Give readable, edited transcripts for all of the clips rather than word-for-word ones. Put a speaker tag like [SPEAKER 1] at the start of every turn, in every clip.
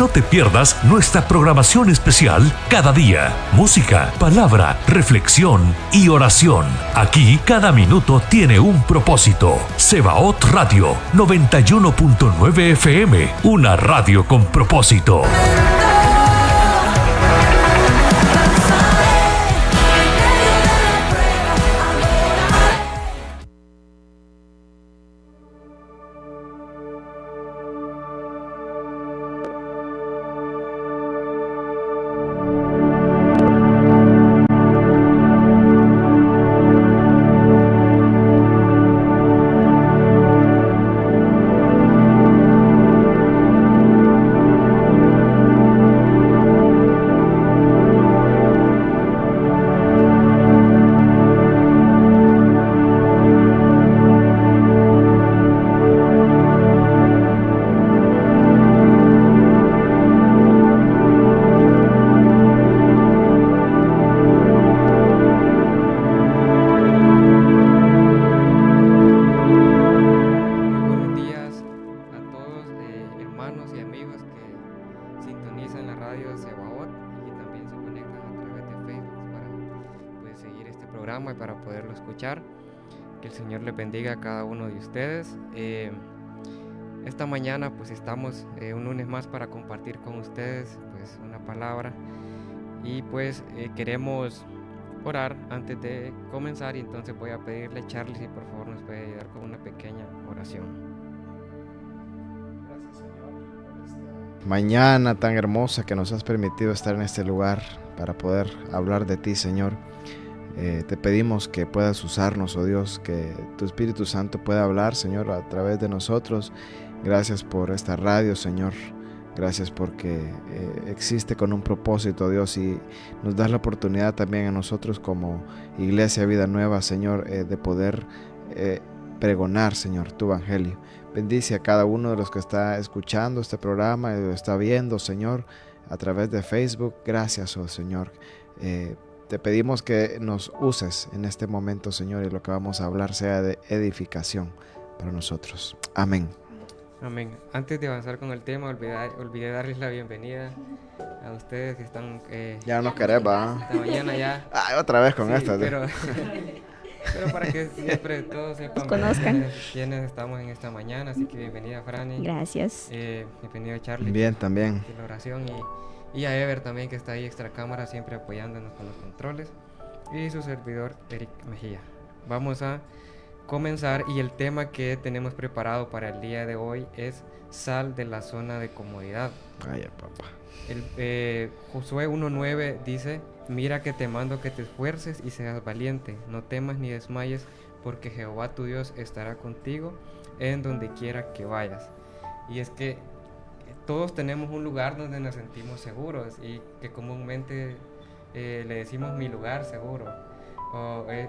[SPEAKER 1] No te pierdas nuestra programación especial cada día. Música, palabra, reflexión y oración. Aquí cada minuto tiene un propósito. Sebaot Radio 91.9 FM, una radio con propósito.
[SPEAKER 2] Y para poderlo escuchar. Que el Señor les bendiga a cada uno de ustedes. Esta mañana pues estamos un lunes más para compartir con ustedes pues una palabra y pues queremos orar antes de comenzar, y entonces voy a pedirle a Charlie si por favor nos puede ayudar con una pequeña oración.
[SPEAKER 3] Gracias, Señor, por esta mañana tan hermosa que nos has permitido estar en este lugar para poder hablar de ti, Señor. Te pedimos que puedas usarnos, oh Dios, que tu Espíritu Santo pueda hablar, Señor, a través de nosotros. Gracias por esta radio, Señor. Gracias porque existe con un propósito, Dios, y nos das la oportunidad también a nosotros como Iglesia Vida Nueva, Señor, de poder pregonar, Señor, tu evangelio. Bendice a cada uno de los que está escuchando este programa y lo está viendo, Señor, a través de Facebook. Gracias, oh Señor. Te pedimos que nos uses en este momento, Señor, y lo que vamos a hablar sea de edificación para nosotros. Amén.
[SPEAKER 2] Amén. Antes de avanzar con el tema, olvidé darles la bienvenida a ustedes que están...
[SPEAKER 3] ya nos querés, va.
[SPEAKER 2] Esta mañana ya.
[SPEAKER 3] Otra vez con esta.
[SPEAKER 2] Pero para que siempre todos sepan
[SPEAKER 4] conozcan
[SPEAKER 2] quiénes estamos en esta mañana. Así que bienvenida, Franny.
[SPEAKER 4] Gracias.
[SPEAKER 2] Bienvenido, Charlie.
[SPEAKER 3] Bien, también.
[SPEAKER 2] De la oración y a Ever también, que está ahí extra cámara, siempre apoyándonos con los controles, y su servidor Eric Mejía. Vamos a comenzar, y el tema que tenemos preparado para el día de hoy es sal de la zona de comodidad.
[SPEAKER 3] Ay, papá.
[SPEAKER 2] Josué 1:9 dice: mira que te mando que te esfuerces y seas valiente, no temas ni desmayes, porque Jehová tu Dios estará contigo en donde quiera que vayas. Y es que todos tenemos un lugar donde nos sentimos seguros y que comúnmente le decimos mi lugar seguro.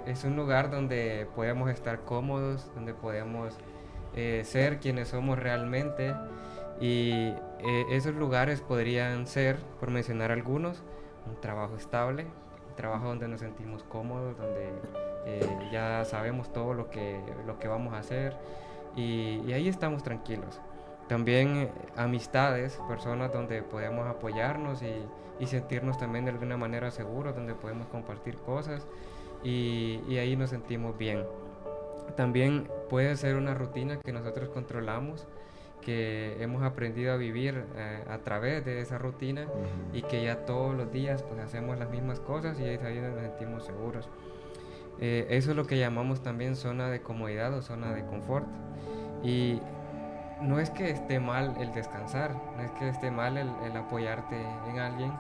[SPEAKER 2] Es un lugar donde podemos estar cómodos, donde podemos ser quienes somos realmente, y esos lugares podrían ser, por mencionar algunos, un trabajo estable, un trabajo donde nos sentimos cómodos, donde ya sabemos todo lo que vamos a hacer, y ahí estamos tranquilos. También amistades, personas donde podemos apoyarnos y sentirnos también de alguna manera seguros, donde podemos compartir cosas y ahí nos sentimos bien. También puede ser una rutina que nosotros controlamos, que hemos aprendido a vivir a través de esa rutina, y que ya todos los días pues hacemos las mismas cosas y ahí nos sentimos seguros. Eso es lo que llamamos también zona de comodidad o zona de confort. Y no es que esté mal el descansar, no es que esté mal el apoyarte en alguien,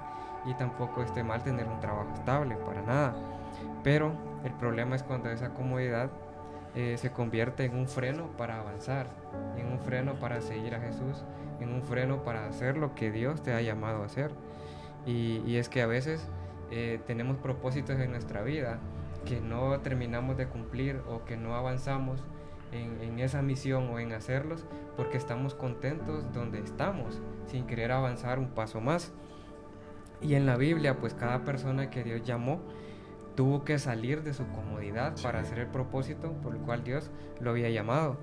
[SPEAKER 2] y tampoco esté mal tener un trabajo estable, para nada. Pero el problema es cuando esa comodidad se convierte en un freno para avanzar, en un freno para seguir a Jesús, en un freno para hacer lo que Dios te ha llamado a hacer. Y es que a veces tenemos propósitos en nuestra vida que no terminamos de cumplir, o que no avanzamos en esa misión o en hacerlos porque estamos contentos donde estamos, sin querer avanzar un paso más. Y en la Biblia pues cada persona que Dios llamó tuvo que salir de su comodidad para hacer el propósito por el cual Dios lo había llamado.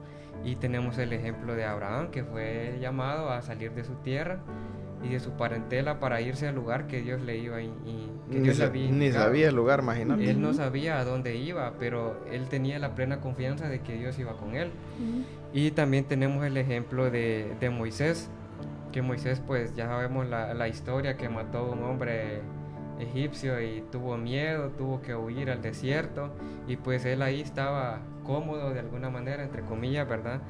[SPEAKER 2] Y tenemos el ejemplo de Abraham, que fue llamado a salir de su tierra y de su parentela para irse al lugar que Dios le iba y que Dios le había
[SPEAKER 3] Ni
[SPEAKER 2] indicado.
[SPEAKER 3] sabía el lugar, imagínate.
[SPEAKER 2] Él no sabía a dónde iba, pero él tenía la plena confianza de que Dios iba con él. Y también tenemos el ejemplo de Moisés, que Moisés, pues ya sabemos la historia, que mató a un hombre egipcio y tuvo miedo, tuvo que huir al desierto, y pues él ahí estaba cómodo de alguna manera, entre comillas, ¿verdad?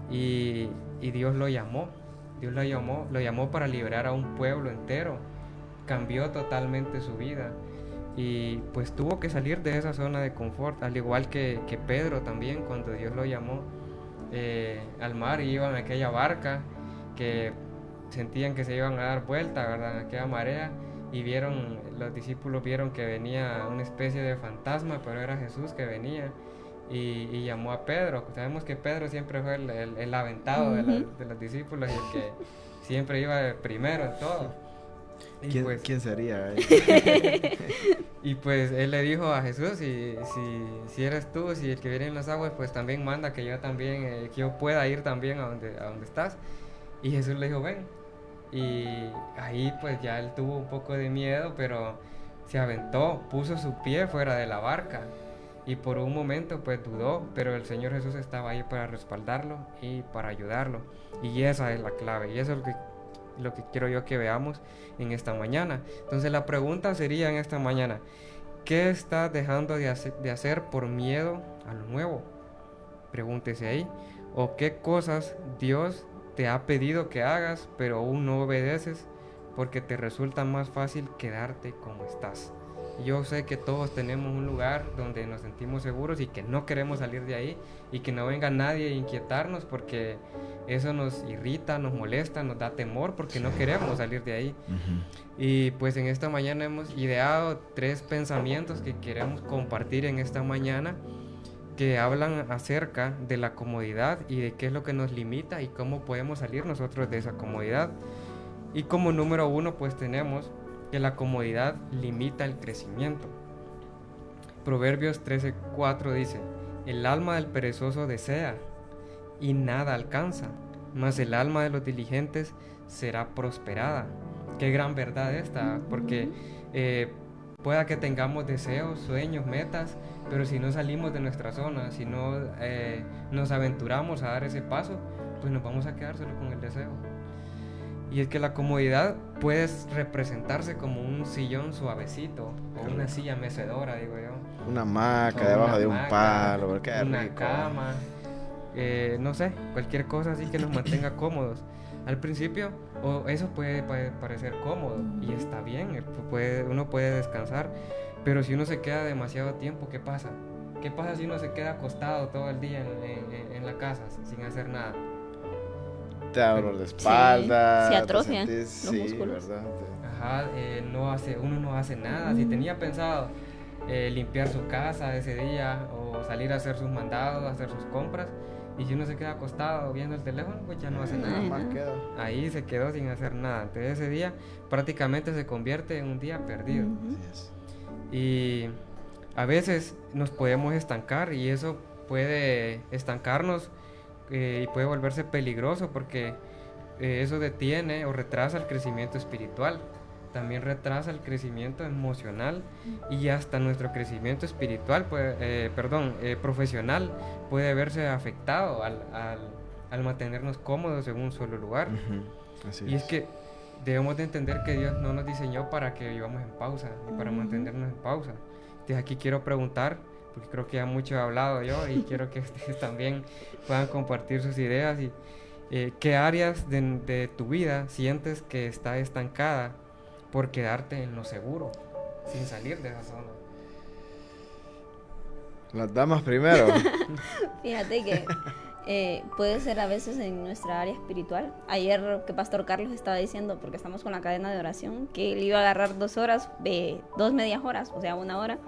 [SPEAKER 2] Y Dios lo llamó para liberar a un pueblo entero, cambió totalmente su vida, y pues tuvo que salir de esa zona de confort, al igual que Pedro también, cuando Dios lo llamó al mar, y iban en aquella barca que sentían que se iban a dar vuelta, ¿verdad?, en aquella marea, y los discípulos vieron que venía una especie de fantasma, pero era Jesús que venía, y llamó a Pedro. Sabemos que Pedro siempre fue el aventado de los discípulos, y el que siempre iba primero en todo.
[SPEAKER 3] ¿Quién sería?
[SPEAKER 2] Y pues él le dijo a Jesús, si eres tú, si el que viene en las aguas, pues también manda que yo también, que yo pueda ir también a donde estás. Y Jesús le dijo, ven. Y ahí pues ya él tuvo un poco de miedo, pero se aventó, puso su pie fuera de la barca, y por un momento pues dudó, pero el Señor Jesús estaba ahí para respaldarlo y para ayudarlo, y esa es la clave, y eso es lo que quiero yo que veamos en esta mañana. Entonces la pregunta sería en esta mañana, ¿qué estás dejando de hacer por miedo a lo nuevo? Pregúntese ahí. ¿O qué cosas Dios te ha pedido que hagas, pero aún no obedeces porque te resulta más fácil quedarte como estás? Yo sé que todos tenemos un lugar donde nos sentimos seguros y que no queremos salir de ahí, y que no venga nadie a inquietarnos, porque eso nos irrita, nos molesta, nos da temor, porque no queremos salir de ahí. Y pues en esta mañana hemos ideado 3 pensamientos que queremos compartir en esta mañana, que hablan acerca de la comodidad y de qué es lo que nos limita y cómo podemos salir nosotros de esa comodidad. Y como número 1 pues tenemos que la comodidad limita el crecimiento. Proverbios 13:4 dice: el alma del perezoso desea y nada alcanza, mas el alma de los diligentes será prosperada. Qué gran verdad esta, porque pueda que tengamos deseos, sueños, metas, pero si no salimos de nuestra zona, si no nos aventuramos a dar ese paso, pues nos vamos a quedar solo con el deseo. Y es que la comodidad puede representarse como un sillón suavecito, o una silla mecedora, digo yo.
[SPEAKER 3] Una hamaca debajo de un palo, qué
[SPEAKER 2] una
[SPEAKER 3] rico.
[SPEAKER 2] cama, no sé, cualquier cosa así que nos mantenga cómodos. Al principio, eso puede parecer cómodo, y está bien, uno puede descansar, pero si uno se queda demasiado tiempo, ¿qué pasa? ¿Qué pasa si uno se queda acostado todo el día en la casa sin hacer nada?
[SPEAKER 3] Te da dolor de espalda.
[SPEAKER 4] Sí, se atrofian
[SPEAKER 3] los
[SPEAKER 4] músculos.
[SPEAKER 3] ¿verdad?
[SPEAKER 2] Ajá, uno no hace nada. Si tenía pensado limpiar su casa ese día, o salir a hacer sus mandados, hacer sus compras, y si uno se queda acostado viendo el teléfono, pues ya no hace nada.
[SPEAKER 3] Más queda.
[SPEAKER 2] Ahí se quedó sin hacer nada. Entonces ese día prácticamente se convierte en un día perdido.
[SPEAKER 3] Así es.
[SPEAKER 2] Y a veces nos podemos estancar, y eso puede estancarnos y puede volverse peligroso, porque eso detiene o retrasa el crecimiento espiritual, también retrasa el crecimiento emocional, y hasta nuestro crecimiento espiritual profesional puede verse afectado al mantenernos cómodos en un solo lugar.
[SPEAKER 3] Así
[SPEAKER 2] Y es que debemos de entender que Dios no nos diseñó para que vivamos en pausa, ni para mantenernos en pausa. Entonces aquí quiero preguntar, porque creo que ya mucho he hablado yo, y quiero que ustedes también puedan compartir sus ideas, y qué áreas de tu vida sientes que está estancada por quedarte en lo seguro, sin salir de esa zona.
[SPEAKER 3] Las damas primero.
[SPEAKER 4] Fíjate que puede ser a veces en nuestra área espiritual. Ayer que Pastor Carlos estaba diciendo, porque estamos con la cadena de oración, que él iba a agarrar 2 horas, 2 medias horas, o sea 1 hora.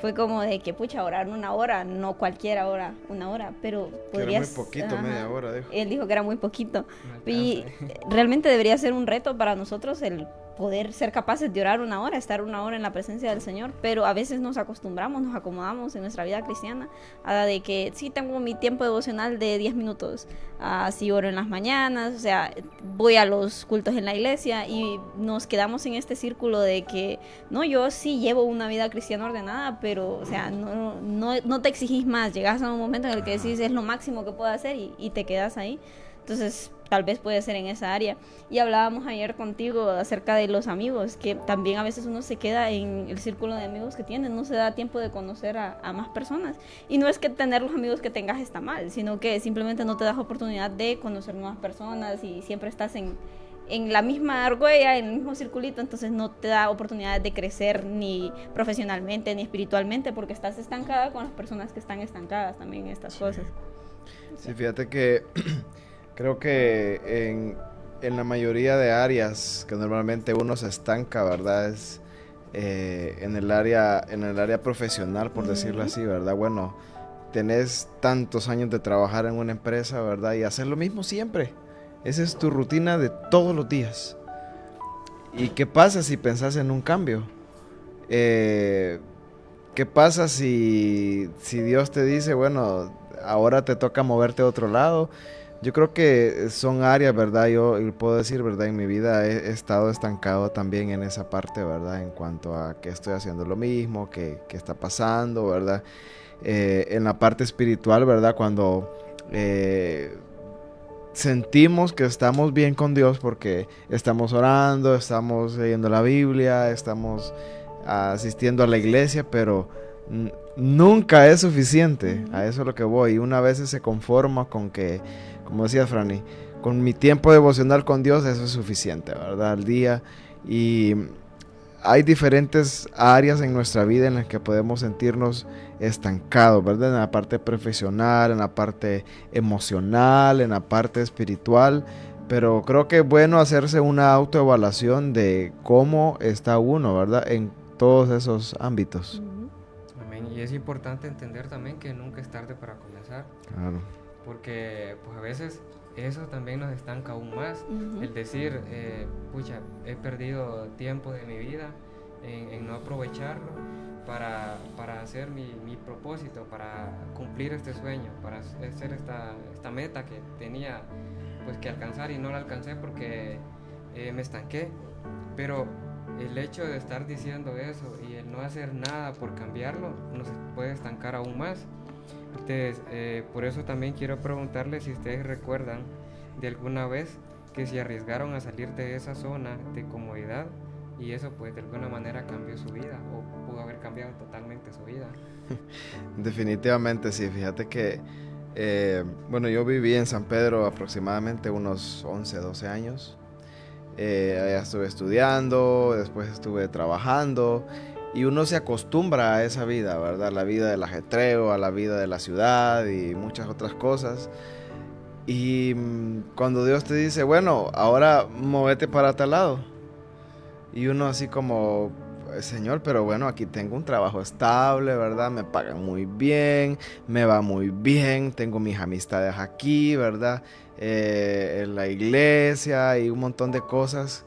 [SPEAKER 4] Fue como de que orar 1 hora, no cualquier hora, 1 hora, pero podría
[SPEAKER 3] ser muy poquito, media hora, dijo.
[SPEAKER 4] Él dijo que era muy poquito.
[SPEAKER 2] No
[SPEAKER 4] Y
[SPEAKER 2] alcanza.
[SPEAKER 4] realmente debería ser un reto para nosotros el poder ser capaces de orar 1 hora, estar 1 hora en la presencia del Señor, pero a veces nos acostumbramos, nos acomodamos en nuestra vida cristiana a de que sí tengo mi tiempo devocional de 10 minutos, así oro en las mañanas, o sea, voy a los cultos en la iglesia y nos quedamos en este círculo de que no, yo sí llevo una vida cristiana ordenada, pero o sea, no te exigís más, llegas a un momento en el que decís es lo máximo que puedo hacer y te quedas ahí. Entonces tal vez puede ser en esa área. Y hablábamos ayer contigo acerca de los amigos, que también a veces uno se queda en el círculo de amigos que tiene, no se da tiempo de conocer a más personas. Y no es que tener los amigos que tengas está mal, sino que simplemente no te das oportunidad de conocer nuevas personas y siempre estás en la misma argolla, en el mismo circulito, entonces no te da oportunidad de crecer ni profesionalmente ni espiritualmente porque estás estancada con las personas que están estancadas también en estas cosas.
[SPEAKER 3] Sí, fíjate que creo que en la mayoría de áreas que normalmente uno se estanca, ¿verdad? Es en el área profesional, por decirlo así, ¿verdad? Bueno, tenés tantos años de trabajar en una empresa, ¿verdad? Y hacer lo mismo siempre. Esa es tu rutina de todos los días. ¿Y qué pasa si pensás en un cambio? ¿Qué pasa si Dios te dice, bueno, ahora te toca moverte a otro lado? Yo creo que son áreas, ¿verdad? Yo puedo decir, ¿verdad? En mi vida he estado estancado también en esa parte, ¿verdad? En cuanto a que estoy haciendo lo mismo, que está pasando, ¿verdad? En la parte espiritual, ¿verdad? Cuando sentimos que estamos bien con Dios porque estamos orando, estamos leyendo la Biblia, estamos asistiendo a la iglesia, pero nunca es suficiente. A eso es lo que voy. Y una vez se conforma con que, como decía Franny, con mi tiempo devocional con Dios, eso es suficiente, ¿verdad? Al día. Y hay diferentes áreas en nuestra vida en las que podemos sentirnos estancados, ¿verdad? En la parte profesional, en la parte emocional, en la parte espiritual. Pero creo que es bueno hacerse una autoevaluación de cómo está uno, ¿verdad? En todos esos ámbitos.
[SPEAKER 2] Amén. Y es importante entender también que nunca es tarde para comenzar.
[SPEAKER 3] Claro.
[SPEAKER 2] Porque pues a veces eso también nos estanca aún más. El decir, pucha, he perdido tiempo de mi vida en no aprovecharlo para hacer mi propósito, para cumplir este sueño, para hacer esta meta que tenía pues que alcanzar y no la alcancé porque me estanqué. Pero el hecho de estar diciendo eso y el no hacer nada por cambiarlo nos puede estancar aún más. Entonces, por eso también quiero preguntarles si ustedes recuerdan de alguna vez que se arriesgaron a salir de esa zona de comodidad y eso pues de alguna manera cambió su vida o pudo haber cambiado totalmente su vida.
[SPEAKER 3] Definitivamente sí, fíjate que bueno, yo viví en San Pedro aproximadamente unos 11, 12 años. Allá estuve estudiando, después estuve trabajando y uno se acostumbra a esa vida, ¿verdad? La vida del ajetreo, a la vida de la ciudad y muchas otras cosas. Y cuando Dios te dice, bueno, ahora móvete para tal lado. Y uno así como, Señor, pero bueno, aquí tengo un trabajo estable, ¿verdad? Me pagan muy bien, me va muy bien, tengo mis amistades aquí, ¿verdad? En la iglesia y un montón de cosas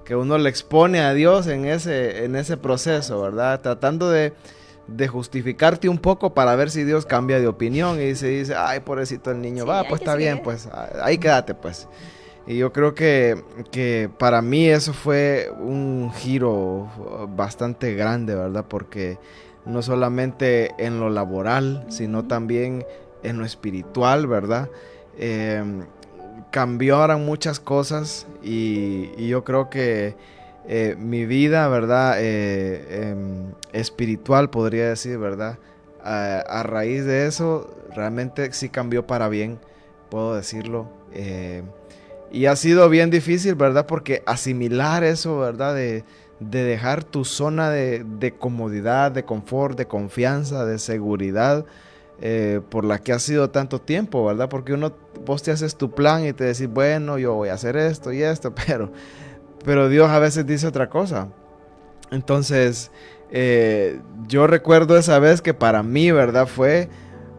[SPEAKER 3] que uno le expone a Dios en ese proceso, ¿verdad? Tratando de justificarte un poco para ver si Dios cambia de opinión y se dice, ay, pobrecito el niño, sí, va, pues está bien, pues ahí quédate, pues. Y yo creo que para mí eso fue un giro bastante grande, ¿verdad? Porque no solamente en lo laboral, sino también en lo espiritual, ¿verdad? Cambiaron muchas cosas y yo creo que mi vida, ¿verdad? Espiritual, podría decir, ¿verdad? A raíz de eso, realmente sí cambió para bien, puedo decirlo. Y ha sido bien difícil, ¿verdad? Porque asimilar eso, ¿verdad? De dejar tu zona de comodidad, de confort, de confianza, de seguridad, por la que has sido tanto tiempo, ¿verdad? Porque vos te haces tu plan y te decís, bueno, yo voy a hacer esto y esto, pero Dios a veces dice otra cosa. Entonces, yo recuerdo esa vez que para mí, ¿verdad? Fue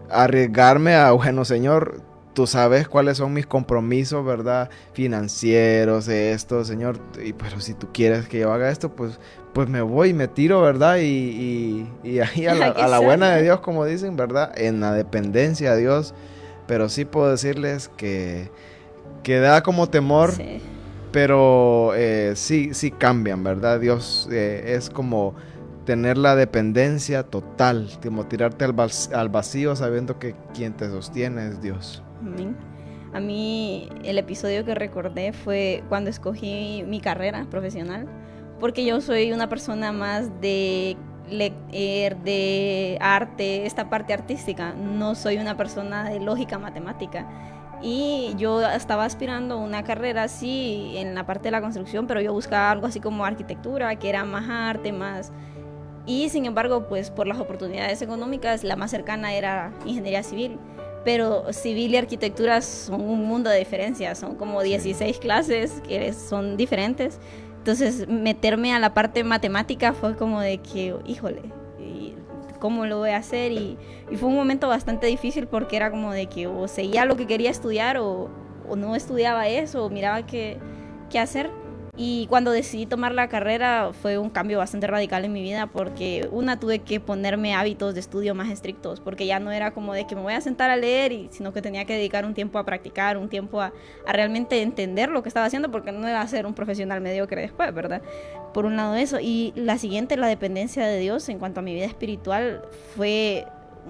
[SPEAKER 3] arriesgarme a, bueno, Señor, tú sabes cuáles son mis compromisos, ¿verdad? Financieros, esto, Señor. Pero si tú quieres que yo haga esto, pues me voy, me tiro, ¿verdad? Y ahí a la buena de Dios, como dicen, ¿verdad? En la dependencia de Dios. Pero sí puedo decirles que da como temor,
[SPEAKER 4] Sí.
[SPEAKER 3] pero sí cambian, ¿verdad? Dios es como tener la dependencia total, como tirarte al vacío sabiendo que quien te sostiene es Dios.
[SPEAKER 4] Amén. A mí el episodio que recordé fue cuando escogí mi carrera profesional, porque yo soy una persona más de leer, de arte, esta parte artística. No soy una persona de lógica matemática. Y yo estaba aspirando a una carrera así en la parte de la construcción, pero yo buscaba algo así como arquitectura, que era más arte, más... Y sin embargo, pues por las oportunidades económicas, la más cercana era ingeniería civil. Pero civil y arquitectura son un mundo de diferencias, son como 16 clases que son diferentes. Entonces, meterme a la parte matemática fue como de que, híjole, ¿cómo lo voy a hacer? Y fue un momento bastante difícil porque era como de que o seguía lo que quería estudiar o no estudiaba eso, o miraba qué hacer. Y cuando decidí tomar la carrera fue un cambio bastante radical en mi vida porque tuve que ponerme hábitos de estudio más estrictos porque ya no era como de que me voy a sentar a leer, sino que tenía que dedicar un tiempo a practicar, un tiempo a realmente entender lo que estaba haciendo porque no iba a ser un profesional mediocre después, ¿verdad? Por un lado eso. Y la siguiente, la dependencia de Dios en cuanto a mi vida espiritual fue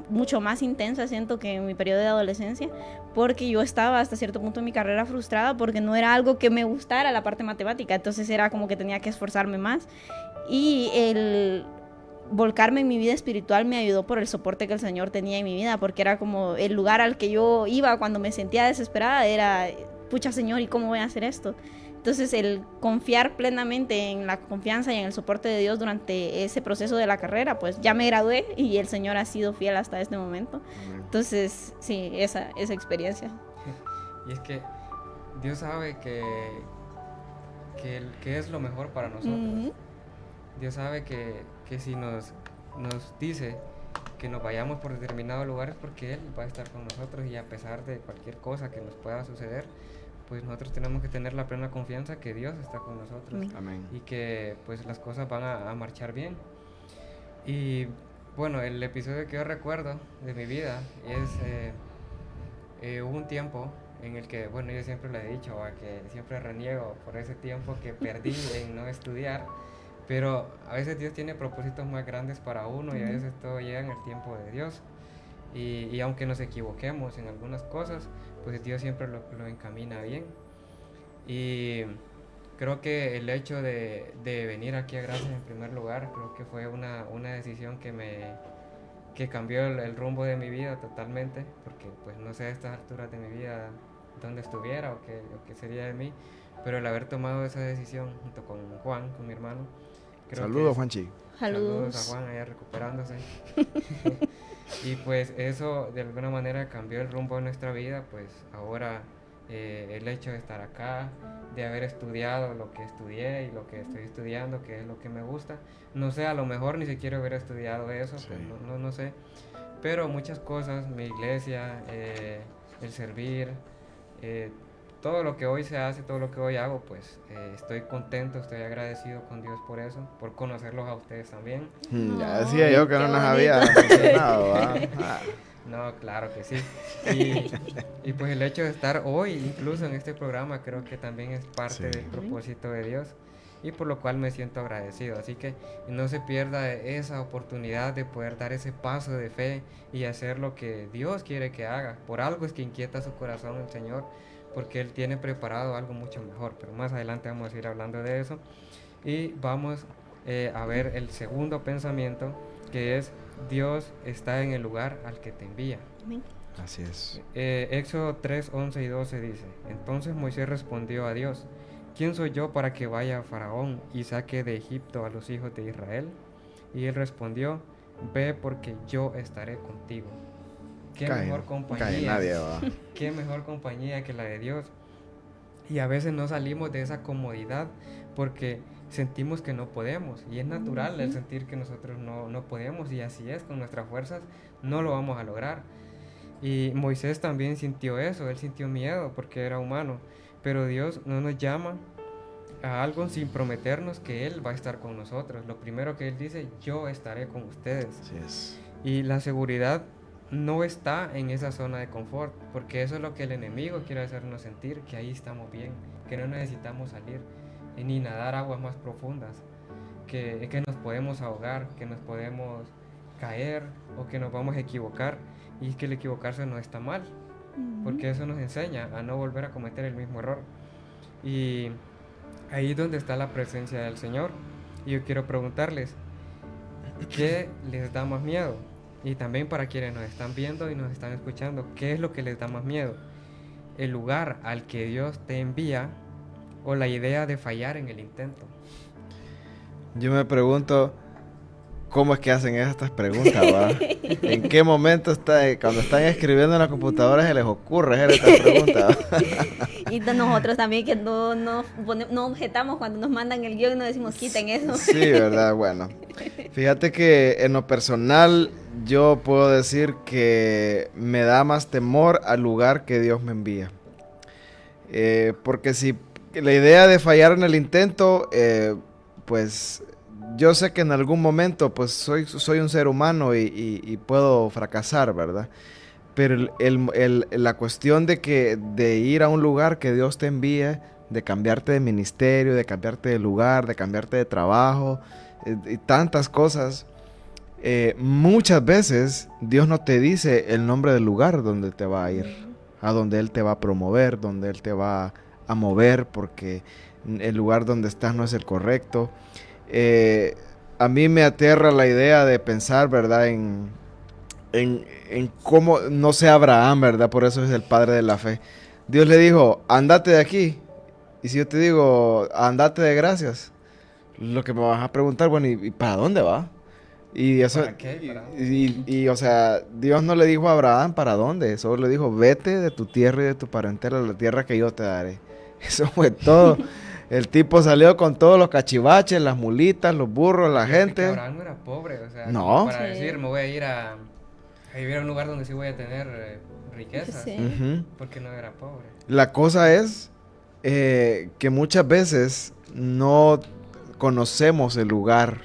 [SPEAKER 4] mucho más intensa, siento, que en mi periodo de adolescencia, porque yo estaba hasta cierto punto en mi carrera frustrada porque no era algo que me gustara la parte matemática, entonces era como que tenía que esforzarme más, y el volcarme en mi vida espiritual me ayudó por el soporte que el Señor tenía en mi vida, porque era como el lugar al que yo iba cuando me sentía desesperada, era, pucha Señor, ¿y cómo voy a hacer esto? Entonces el confiar plenamente en la confianza y en el soporte de Dios durante ese proceso de la carrera, pues ya me gradué y el Señor ha sido fiel hasta este momento. Entonces, sí, esa experiencia.
[SPEAKER 2] Y es que Dios sabe que es lo mejor para nosotros.
[SPEAKER 4] Uh-huh.
[SPEAKER 2] Dios sabe que si nos dice que nos vayamos por determinados lugares, porque Él va a estar con nosotros, y a pesar de cualquier cosa que nos pueda suceder, pues nosotros tenemos que tener la plena confianza que Dios está con nosotros.
[SPEAKER 3] Amén.
[SPEAKER 2] Y que pues las cosas van a marchar bien. Y bueno, el episodio que yo recuerdo de mi vida es hubo un tiempo en el que, bueno, yo siempre le he dicho que siempre reniego por ese tiempo que perdí en no estudiar, pero a veces Dios tiene propósitos más grandes para uno, y a veces todo llega en el tiempo de Dios. Y aunque nos equivoquemos en algunas cosas, pues Dios siempre lo encamina bien. Y creo que el hecho de venir aquí a Gracias en primer lugar, creo que fue una decisión que cambió el rumbo de mi vida totalmente, porque pues no sé a estas alturas de mi vida dónde estuviera o qué sería de mí, pero el haber tomado esa decisión junto con Juan, con mi hermano.
[SPEAKER 3] Saludos, Juanchi.
[SPEAKER 2] Saludos a Juan, allá recuperándose. Y pues eso de alguna manera cambió el rumbo de nuestra vida. Pues ahora el hecho de estar acá, de haber estudiado lo que estudié y lo que estoy estudiando, que es lo que me gusta, no sé, a lo mejor ni siquiera hubiera estudiado eso, sí. Pues no sé, pero muchas cosas, mi iglesia, el servir, todo lo que hoy se hace, todo lo que hoy hago, pues estoy contento, estoy agradecido con Dios por eso, por conocerlos a ustedes también.
[SPEAKER 3] Ya decía yo que no nos había mencionado.
[SPEAKER 2] No, claro que sí. Y pues el hecho de estar hoy incluso en este programa creo que también es parte del propósito de Dios, y por lo cual me siento agradecido. Así que no se pierda esa oportunidad de poder dar ese paso de fe y hacer lo que Dios quiere que haga. Por algo es que inquieta su corazón el Señor, porque Él tiene preparado algo mucho mejor, pero más adelante vamos a ir hablando de eso. Y vamos a ver el segundo pensamiento, que es: Dios está en el lugar al que te envía.
[SPEAKER 4] Amén.
[SPEAKER 3] Así es.
[SPEAKER 2] Éxodo 3, 11 y 12 dice: Entonces Moisés respondió a Dios: ¿Quién soy yo para que vaya a Faraón y saque de Egipto a los hijos de Israel? Y él respondió: Ve, porque yo estaré contigo. ¿Qué mejor compañía? ¿Qué mejor compañía que la de Dios? Y a veces no salimos de esa comodidad porque sentimos que no podemos, y es natural el sentir que nosotros no podemos, y así es, con nuestras fuerzas no lo vamos a lograr. Y Moisés también sintió eso, él sintió miedo porque era humano, pero Dios no nos llama a algo sin prometernos que Él va a estar con nosotros. Lo primero que Él dice, yo estaré con ustedes.
[SPEAKER 3] Así es.
[SPEAKER 2] Y la seguridad no está en esa zona de confort, porque eso es lo que el enemigo quiere hacernos sentir, que ahí estamos bien, que no necesitamos salir ni nadar aguas más profundas, que nos podemos ahogar, que nos podemos caer o que nos vamos a equivocar, y que el equivocarse no está mal, porque eso nos enseña a no volver a cometer el mismo error. Y ahí es donde está la presencia del Señor. Y yo quiero preguntarles, ¿qué les da más miedo? Y también para quienes nos están viendo y nos están escuchando, ¿qué es lo que les da más miedo? ¿El lugar al que Dios te envía o la idea de fallar en el intento?
[SPEAKER 3] Yo me pregunto, ¿cómo es que hacen estas preguntas, va? ¿En qué momento cuando están escribiendo en la computadora se les ocurre hacer estas preguntas?
[SPEAKER 4] Y nosotros también que no objetamos cuando nos mandan el guión y nos decimos, quiten eso.
[SPEAKER 3] Sí, ¿verdad? Bueno, fíjate que en lo personal yo puedo decir que me da más temor al lugar que Dios me envía. Porque si la idea de fallar en el intento, pues yo sé que en algún momento pues soy un ser humano y puedo fracasar, ¿verdad? Pero la cuestión de ir a un lugar que Dios te envíe, de cambiarte de ministerio, de cambiarte de lugar, de cambiarte de trabajo, y tantas cosas, muchas veces Dios no te dice el nombre del lugar donde te va a ir, a donde Él te va a promover, donde Él te va a mover, porque el lugar donde estás no es el correcto. A mí me aterra la idea de pensar, ¿verdad?, en cómo, no sé, Abraham, ¿verdad? Por eso es el padre de la fe. Dios le dijo, andate de aquí. Y si yo te digo, andate de gracias, lo que me vas a preguntar, bueno, ¿y para dónde va? Y eso,
[SPEAKER 2] ¿Para qué?
[SPEAKER 3] o sea, Dios no le dijo a Abraham para dónde, solo le dijo, vete de tu tierra y de tu parentela a la tierra que yo te daré. Eso fue todo. El tipo salió con todos los cachivaches, las mulitas, los burros, la gente.
[SPEAKER 2] Abraham no era pobre, o sea,
[SPEAKER 3] no.
[SPEAKER 2] Para
[SPEAKER 4] Sí.
[SPEAKER 2] decir, me voy a ir a vivir a un lugar donde sí voy a tener riquezas,
[SPEAKER 4] Sí.
[SPEAKER 3] Ujú.
[SPEAKER 2] porque no era pobre.
[SPEAKER 3] La cosa es que muchas veces no conocemos el lugar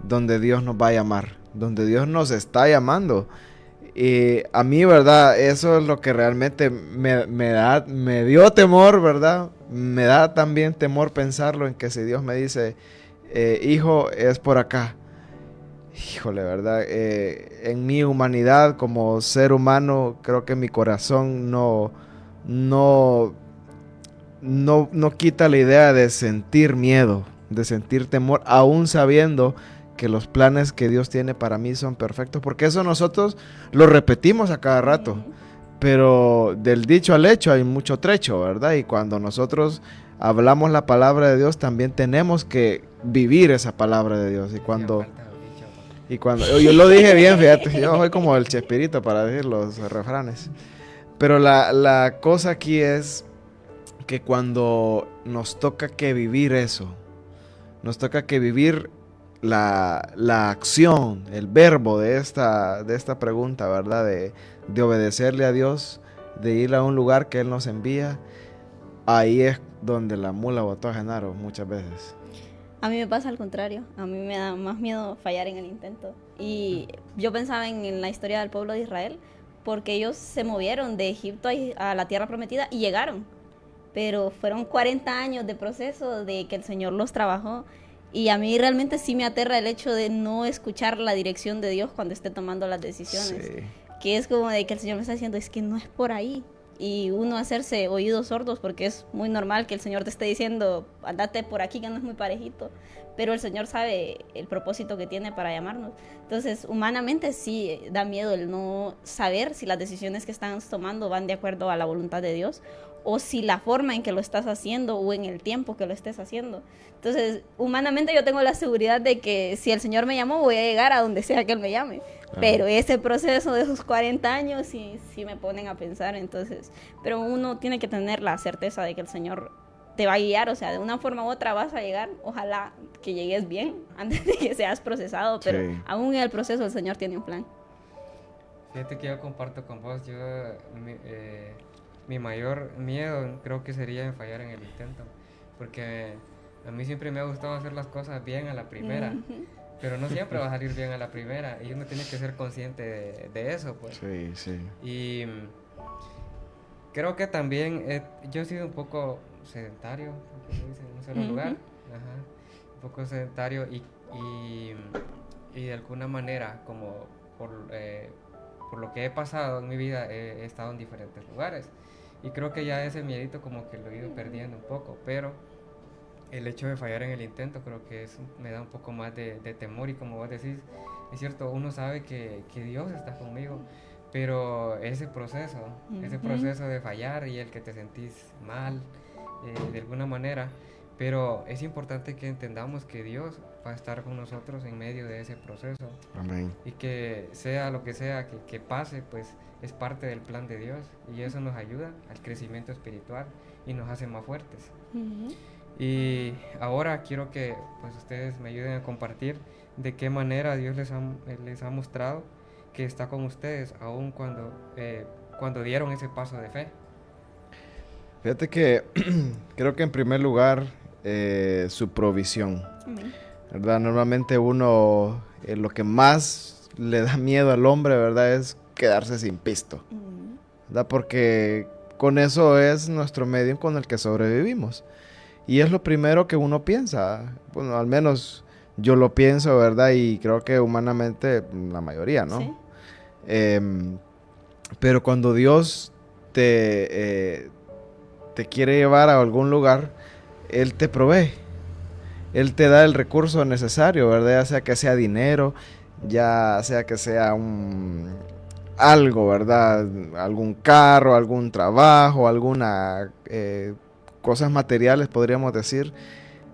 [SPEAKER 3] donde Dios nos va a llamar, donde Dios nos está llamando. Y a mí, ¿verdad? Eso es lo que realmente me dio temor, ¿verdad? Me da también temor pensarlo en que si Dios me dice, hijo, es por acá. Híjole, ¿verdad? En mi humanidad como ser humano, creo que mi corazón no quita la idea de sentir miedo, de sentir temor, aún sabiendo que los planes que Dios tiene para mí son perfectos, porque eso nosotros lo repetimos a cada rato, pero del dicho al hecho hay mucho trecho, ¿verdad? Y cuando nosotros hablamos la palabra de Dios, también tenemos que vivir esa palabra de Dios. Y cuando yo lo dije bien, fíjate, yo soy como el Chespirito para decir los refranes. Pero la cosa aquí es que cuando nos toca que vivir eso, nos toca que vivir la acción, el verbo de esta pregunta, ¿verdad? De obedecerle a Dios, de ir a un lugar que Él nos envía, ahí es donde la mula botó a Genaro muchas veces.
[SPEAKER 4] A mí me pasa al contrario, a mí me da más miedo fallar en el intento. Y yo pensaba en la historia del pueblo de Israel, porque ellos se movieron de Egipto a la tierra prometida y llegaron. Pero fueron 40 años de proceso de que el Señor los trabajó. Y a mí realmente sí me aterra el hecho de no escuchar la dirección de Dios cuando esté tomando las decisiones.
[SPEAKER 3] Sí.
[SPEAKER 4] Que es como de que el Señor me está diciendo, es que no es por ahí. Y uno hacerse oídos sordos, porque es muy normal que el Señor te esté diciendo, andate por aquí que no es muy parejito. Pero el Señor sabe el propósito que tiene para llamarnos. Entonces, humanamente sí da miedo el no saber si las decisiones que estás tomando van de acuerdo a la voluntad de Dios, o si la forma en que lo estás haciendo o en el tiempo que lo estés haciendo. Entonces, humanamente yo tengo la seguridad de que si el Señor me llamó, voy a llegar a donde sea que Él me llame. Pero ese proceso de esos 40 años sí me ponen a pensar, entonces. Pero uno tiene que tener la certeza de que el Señor te va a guiar, o sea, de una forma u otra vas a llegar. Ojalá que llegues bien antes de que seas procesado, pero
[SPEAKER 3] Sí.
[SPEAKER 4] aún en el proceso el Señor tiene un plan.
[SPEAKER 2] Fíjate que yo comparto con vos, mi mayor miedo creo que sería en fallar en el intento, porque a mí siempre me ha gustado hacer las cosas bien a la primera, pero no siempre va a salir bien a la primera y uno tiene que ser consciente de eso, pues.
[SPEAKER 3] Sí, sí.
[SPEAKER 2] Y creo que también yo he sido un poco sedentario, como se dice, en un solo lugar, un poco sedentario y de alguna manera, como por lo que he pasado en mi vida, he estado en diferentes lugares. Y creo que ya ese miedito como que lo he ido perdiendo un poco, pero el hecho de fallar en el intento creo que me da un poco más de temor y como vos decís, es cierto, uno sabe que Dios está conmigo, pero ese proceso de fallar y el que te sentís mal de alguna manera, pero es importante que entendamos que Dios va a estar con nosotros en medio de ese proceso.
[SPEAKER 3] Amén.
[SPEAKER 2] Y que sea lo que sea que pase, pues es parte del plan de Dios y eso nos ayuda al crecimiento espiritual y nos hace más fuertes. Y ahora quiero que pues ustedes me ayuden a compartir de qué manera Dios les ha mostrado que está con ustedes aun cuando dieron ese paso de fe.
[SPEAKER 3] Fíjate que creo que en primer lugar su provisión, ¿verdad? Normalmente uno lo que más le da miedo al hombre, ¿verdad? Es quedarse sin pisto, ¿verdad? Porque con eso es nuestro medio con el que sobrevivimos. Y es lo primero que uno piensa. Bueno, al menos yo lo pienso, ¿verdad? Y creo que humanamente la mayoría, ¿no?
[SPEAKER 4] Sí.
[SPEAKER 3] Pero cuando Dios te quiere llevar a algún lugar, Él te provee. Él te da el recurso necesario, ¿verdad? Ya sea que sea dinero, ya sea que sea algo, ¿verdad? Algún carro, algún trabajo, alguna cosas materiales, podríamos decir.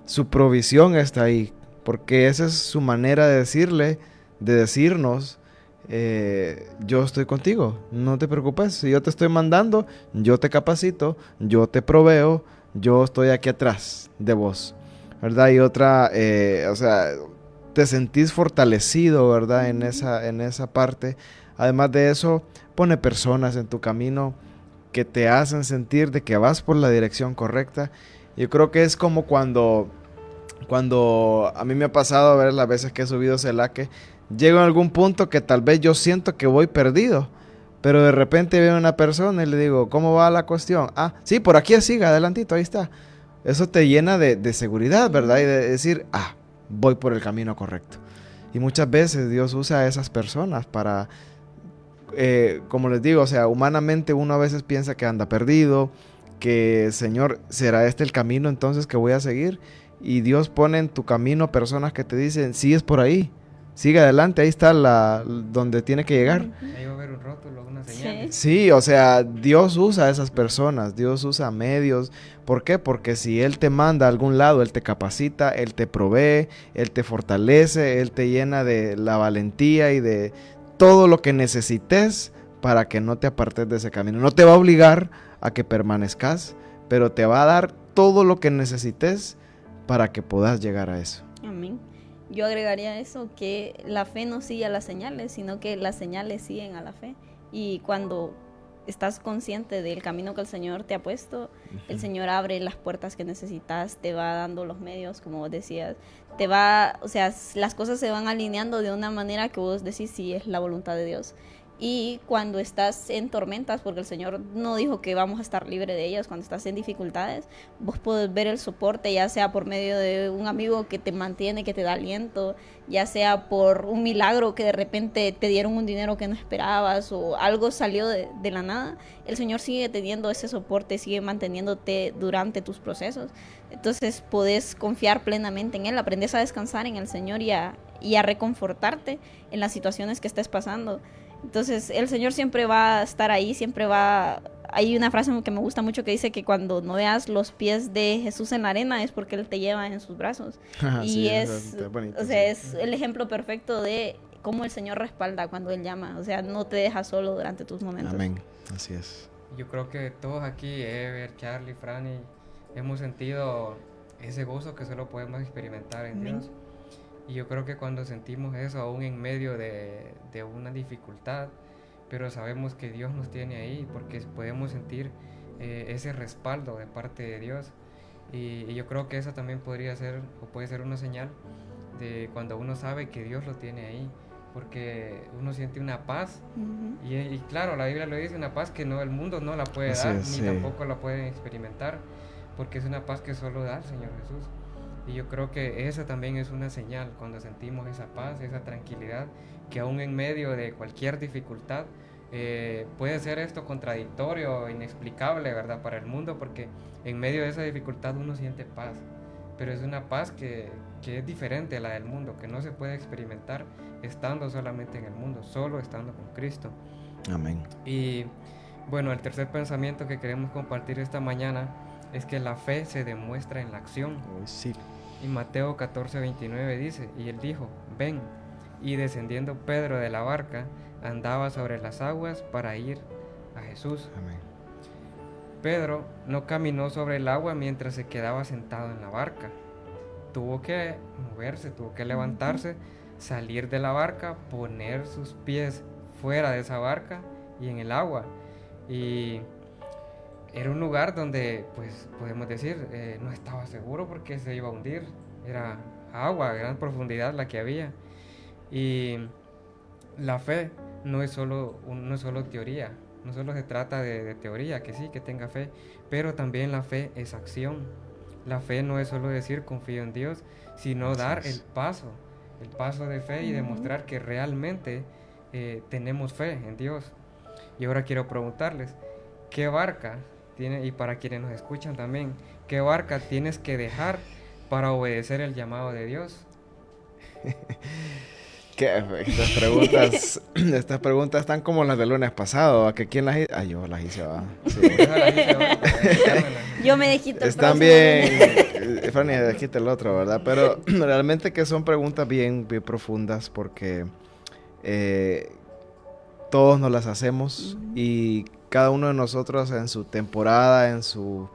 [SPEAKER 3] Su provisión está ahí, porque esa es su manera de decirnos, yo estoy contigo, no te preocupes, si yo te estoy mandando, yo te capacito, yo te proveo, yo estoy aquí atrás de vos, ¿verdad? Y otra, o sea, te sentís fortalecido, ¿verdad? En esa parte. Además de eso, pone personas en tu camino que te hacen sentir de que vas por la dirección correcta. Yo creo que es como cuando a mí me ha pasado a ver las veces que he subido Celaque, llego a algún punto que tal vez yo siento que voy perdido, pero de repente veo a una persona y le digo, ¿cómo va la cuestión? Ah, sí, por aquí siga, adelantito, ahí está. Eso te llena de seguridad, ¿verdad? Y de decir, voy por el camino correcto. Y muchas veces Dios usa a esas personas para, como les digo, o sea, humanamente uno a veces piensa que anda perdido, que, Señor, ¿será este el camino entonces que voy a seguir? Y Dios pone en tu camino personas que te dicen, sí, es por ahí, sigue adelante, ahí está donde tiene que llegar.
[SPEAKER 2] Ahí va a haber un rótulo, una señal.
[SPEAKER 3] Sí, o sea, Dios usa a esas personas, Dios usa medios. ¿Por qué? Porque si Él te manda a algún lado, Él te capacita, Él te provee, Él te fortalece, Él te llena de la valentía y de todo lo que necesites para que no te apartes de ese camino. No te va a obligar a que permanezcas, pero te va a dar todo lo que necesites para que puedas llegar a eso.
[SPEAKER 4] Amén. Yo agregaría eso, que la fe no sigue a las señales, sino que las señales siguen a la fe. Y cuando estás consciente del camino que el Señor te ha puesto, el Señor abre las puertas que necesitas, te va dando los medios, como vos decías, o sea, las cosas se van alineando de una manera que vos decís sí es la voluntad de Dios. Y cuando estás en tormentas, porque el Señor no dijo que vamos a estar libres de ellas, cuando estás en dificultades, vos podés ver el soporte, ya sea por medio de un amigo que te mantiene, que te da aliento, ya sea por un milagro que de repente te dieron un dinero que no esperabas o algo salió de la nada. El Señor sigue teniendo ese soporte, sigue manteniéndote durante tus procesos. Entonces podés confiar plenamente en Él, aprendes a descansar en el Señor y a reconfortarte en las situaciones que estés pasando. Entonces el Señor siempre va a estar ahí, siempre va. Hay una frase que me gusta mucho que dice que cuando no veas los pies de Jesús en la arena es porque Él te lleva en sus brazos. Y
[SPEAKER 3] sí,
[SPEAKER 4] es
[SPEAKER 3] bonito,
[SPEAKER 4] o sea,
[SPEAKER 3] sí.
[SPEAKER 4] es el ejemplo perfecto de cómo el Señor respalda cuando Él llama. O sea, no te deja solo durante tus momentos.
[SPEAKER 3] Amén, así es.
[SPEAKER 2] Yo creo que todos aquí, Ever, Charlie, Franny, hemos sentido ese gozo que solo podemos experimentar en
[SPEAKER 4] Amén.
[SPEAKER 2] Dios. Y yo creo que cuando sentimos eso, aún en medio de una dificultad, pero sabemos que Dios nos tiene ahí porque podemos sentir ese respaldo de parte de Dios. Y yo creo que eso también podría ser o puede ser una señal de cuando uno sabe que Dios lo tiene ahí, porque uno siente una paz. Y claro, la Biblia lo dice, una paz que el mundo no la puede dar, ni tampoco la pueden experimentar, porque es una paz que solo da el Señor Jesús. Y yo creo que esa también es una señal, cuando sentimos esa paz, esa tranquilidad, que aún en medio de cualquier dificultad, puede ser esto contradictorio, inexplicable, ¿verdad?, para el mundo, porque en medio de esa dificultad uno siente paz, pero es una paz que es diferente a la del mundo, que no se puede experimentar estando solamente en el mundo, solo estando con Cristo.
[SPEAKER 3] Amén.
[SPEAKER 2] Y bueno, el tercer pensamiento que queremos compartir esta mañana es que la fe se demuestra en la acción.
[SPEAKER 3] Sí.
[SPEAKER 2] Y Mateo 14:29 dice, y él dijo, ven, y descendiendo Pedro de la barca, andaba sobre las aguas para ir a Jesús.
[SPEAKER 3] Amén.
[SPEAKER 2] Pedro no caminó sobre el agua mientras se quedaba sentado en la barca. Tuvo que moverse, tuvo que levantarse, salir de la barca, poner sus pies fuera de esa barca y en el agua. Y era un lugar donde, pues, podemos decir, no estaba seguro porque se iba a hundir. Era agua, gran profundidad la que había. Y la fe no es solo teoría, no solo se trata de teoría, que sí, que tenga fe, pero también la fe es acción. La fe no es solo decir confío en Dios, sino dar el paso de fe y demostrar que realmente tenemos fe en Dios. Y ahora quiero preguntarles, ¿qué barca tiene, y para quienes nos escuchan también, qué barca tienes que dejar para obedecer el llamado de Dios?
[SPEAKER 3] Estas preguntas están como las del lunes pasado. ¿A que quién las hizo? Yo las hice, va. Sí.
[SPEAKER 4] Yo me dejito.
[SPEAKER 3] Están bien. Fanny, dejiste el otro, ¿verdad? Pero realmente que son preguntas bien, bien profundas porque todos nos las hacemos y cada uno de nosotros en su temporada, en su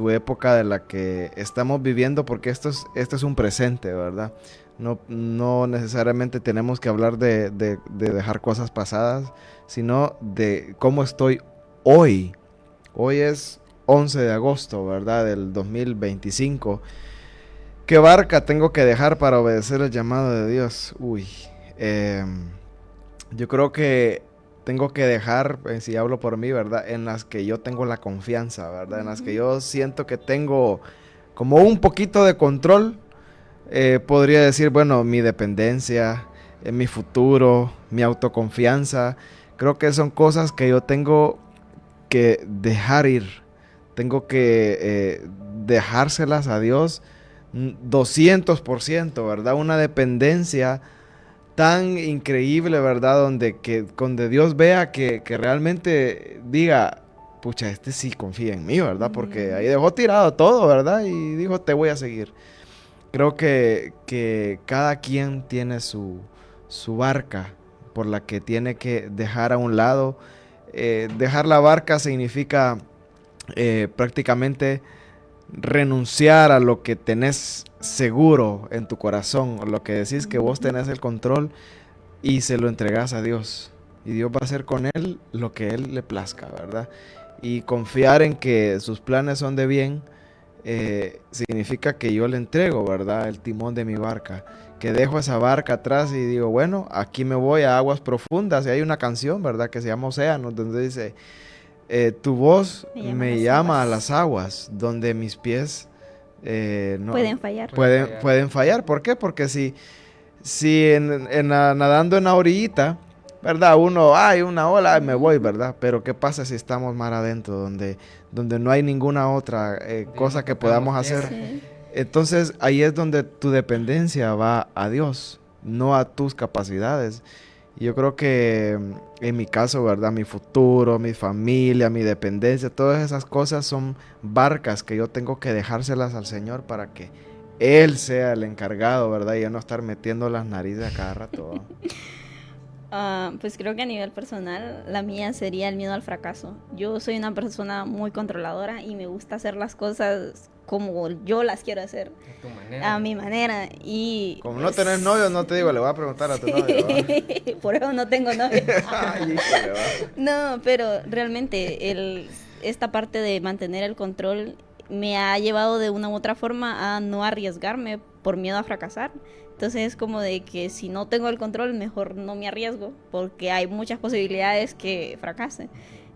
[SPEAKER 3] época de la que estamos viviendo, porque esto es un presente, ¿verdad? No necesariamente tenemos que hablar de dejar cosas pasadas, sino de cómo estoy hoy. Hoy es 11 de agosto, ¿verdad? Del 2025. ¿Qué barca tengo que dejar para obedecer el llamado de Dios? Yo creo que tengo que dejar, si hablo por mí, ¿verdad?, en las que yo tengo la confianza, ¿verdad? En las que yo siento que tengo como un poquito de control. Podría decir, bueno, mi dependencia, mi futuro, mi autoconfianza. Creo que son cosas que yo tengo que dejar ir. Tengo que dejárselas a Dios 200%, ¿verdad? Una dependencia tan increíble, ¿verdad? Donde Dios vea que realmente diga, pucha, este sí confía en mí, ¿verdad? Porque ahí dejó tirado todo, ¿verdad? Y dijo, te voy a seguir. Creo que cada quien tiene su barca por la que tiene que dejar a un lado. Dejar la barca significa prácticamente renunciar a lo que tenés seguro en tu corazón, o lo que decís que vos tenés el control, y se lo entregás a Dios. Y Dios va a hacer con él lo que él le plazca, ¿verdad? Y confiar en que sus planes son de bien. Significa que yo le entrego, ¿verdad?, el timón de mi barca, que dejo esa barca atrás y digo, bueno, aquí me voy a aguas profundas. Y hay una canción, ¿verdad?, que se llama Océanos, donde dice, tu voz me llama a las aguas, donde mis pies no
[SPEAKER 4] pueden fallar.
[SPEAKER 3] Pueden fallar. ¿Por qué? Porque si nadando en la orillita, ¿verdad?, uno, hay una ola, me voy, ¿verdad? Pero ¿qué pasa si estamos mar adentro, donde no hay ninguna otra cosa que podamos hacer? Sí. Entonces ahí es donde tu dependencia va a Dios, no a tus capacidades. Y yo creo que en mi caso, ¿verdad?, mi futuro, mi familia, mi dependencia, todas esas cosas son barcas que yo tengo que dejárselas al Señor para que Él sea el encargado, ¿verdad? Y yo no estar metiendo las narices a cada rato.
[SPEAKER 4] Pues creo que a nivel personal, la mía sería el miedo al fracaso. Yo soy una persona muy controladora y me gusta hacer las cosas como yo las quiero hacer,
[SPEAKER 2] A tu manera.
[SPEAKER 4] a mi manera. Y
[SPEAKER 3] Como
[SPEAKER 4] pues,
[SPEAKER 3] no tenés novio, no te digo, le voy a preguntar a tu novio. ¿Va?
[SPEAKER 4] por eso no tengo novio.
[SPEAKER 3] Ay, híjole, va.
[SPEAKER 4] No, pero realmente esta parte de mantener el control me ha llevado de una u otra forma a no arriesgarme por miedo a fracasar. Entonces es como de que si no tengo el control, mejor no me arriesgo, porque hay muchas posibilidades que fracase.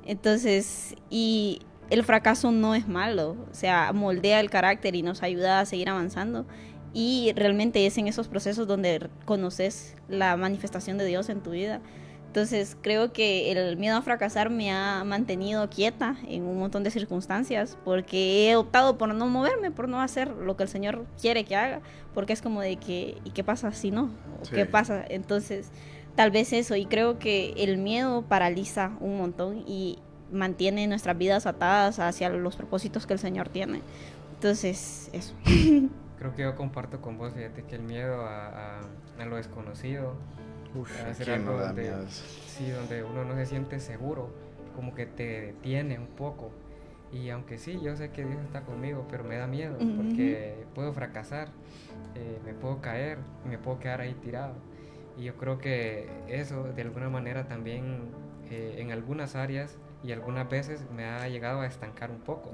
[SPEAKER 4] Entonces, y el fracaso no es malo, o sea, moldea el carácter y nos ayuda a seguir avanzando. Y realmente es en esos procesos donde conoces la manifestación de Dios en tu vida. Entonces creo que el miedo a fracasar me ha mantenido quieta en un montón de circunstancias, porque he optado por no moverme, por no hacer lo que el Señor quiere que haga, porque es como de que, ¿y qué pasa si no? ¿O
[SPEAKER 3] Sí.
[SPEAKER 4] qué pasa? Entonces, tal vez eso, y creo que el miedo paraliza un montón y mantiene nuestras vidas atadas hacia los propósitos que el Señor tiene. Entonces, eso.
[SPEAKER 2] Creo que yo comparto con vos, fíjate, que el miedo a lo desconocido,
[SPEAKER 3] Uf,
[SPEAKER 2] a hacer
[SPEAKER 3] ¿quién no
[SPEAKER 2] algo
[SPEAKER 3] da
[SPEAKER 2] donde,
[SPEAKER 3] miedo eso?
[SPEAKER 2] sí, donde uno no se siente seguro, como que te detiene un poco. Y aunque sí, yo sé que Dios está conmigo, pero me da miedo porque puedo fracasar, me puedo caer, me puedo quedar ahí tirado. Y yo creo que eso de alguna manera también en algunas áreas y algunas veces me ha llegado a estancar un poco.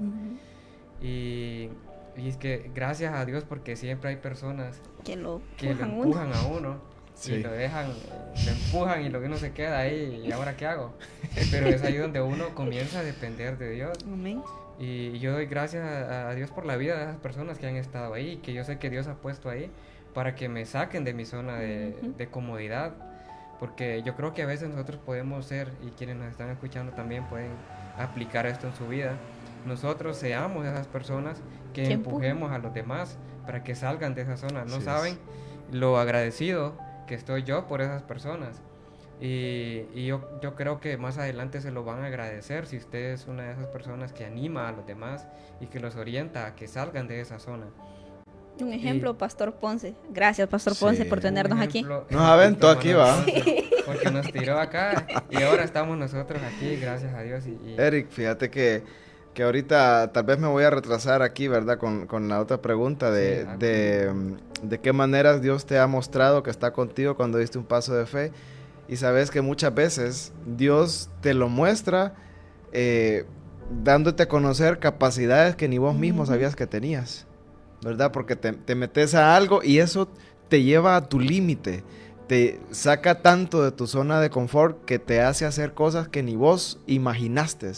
[SPEAKER 2] Y es que gracias a Dios, porque siempre hay personas
[SPEAKER 4] Que lo
[SPEAKER 2] que lo
[SPEAKER 4] empujan uno.
[SPEAKER 2] empujan a uno
[SPEAKER 3] Sí.
[SPEAKER 2] y lo dejan, lo empujan y lo que uno se queda ahí, ¿y ahora qué hago? Pero es ahí donde uno comienza a depender de Dios.
[SPEAKER 4] Amén.
[SPEAKER 2] Y yo doy gracias a Dios por la vida de esas personas que han estado ahí, que yo sé que Dios ha puesto ahí para que me saquen de mi zona de comodidad. Porque yo creo que a veces nosotros podemos ser, y quienes nos están escuchando también pueden aplicar esto en su vida, nosotros seamos esas personas que
[SPEAKER 4] Que
[SPEAKER 2] empujemos a los demás para que salgan de esa zona. No
[SPEAKER 3] Así
[SPEAKER 2] saben
[SPEAKER 3] es.
[SPEAKER 2] lo agradecido que estoy yo por esas personas. Y yo creo que más adelante se lo van a agradecer si usted es una de esas personas que anima a los demás y que los orienta a que salgan de esa zona.
[SPEAKER 4] Un ejemplo, Pastor Ponce. Gracias, Pastor
[SPEAKER 3] Sí.
[SPEAKER 4] Ponce, por tenernos
[SPEAKER 2] Un
[SPEAKER 4] aquí.
[SPEAKER 2] ejemplo,
[SPEAKER 3] Nos aventó aquí, va.
[SPEAKER 2] Porque nos tiró acá y ahora estamos nosotros aquí, gracias a Dios.
[SPEAKER 3] Eric, fíjate que ahorita tal vez me voy a retrasar aquí, ¿verdad? Con la otra pregunta
[SPEAKER 2] Sí,
[SPEAKER 3] de qué maneras Dios te ha mostrado que está contigo cuando diste un paso de fe. Y sabes que muchas veces Dios te lo muestra dándote a conocer capacidades que ni vos mismo sabías que tenías, ¿verdad? Porque te metes a algo y eso te lleva a tu límite. Te saca tanto de tu zona de confort que te hace hacer cosas que ni vos imaginaste,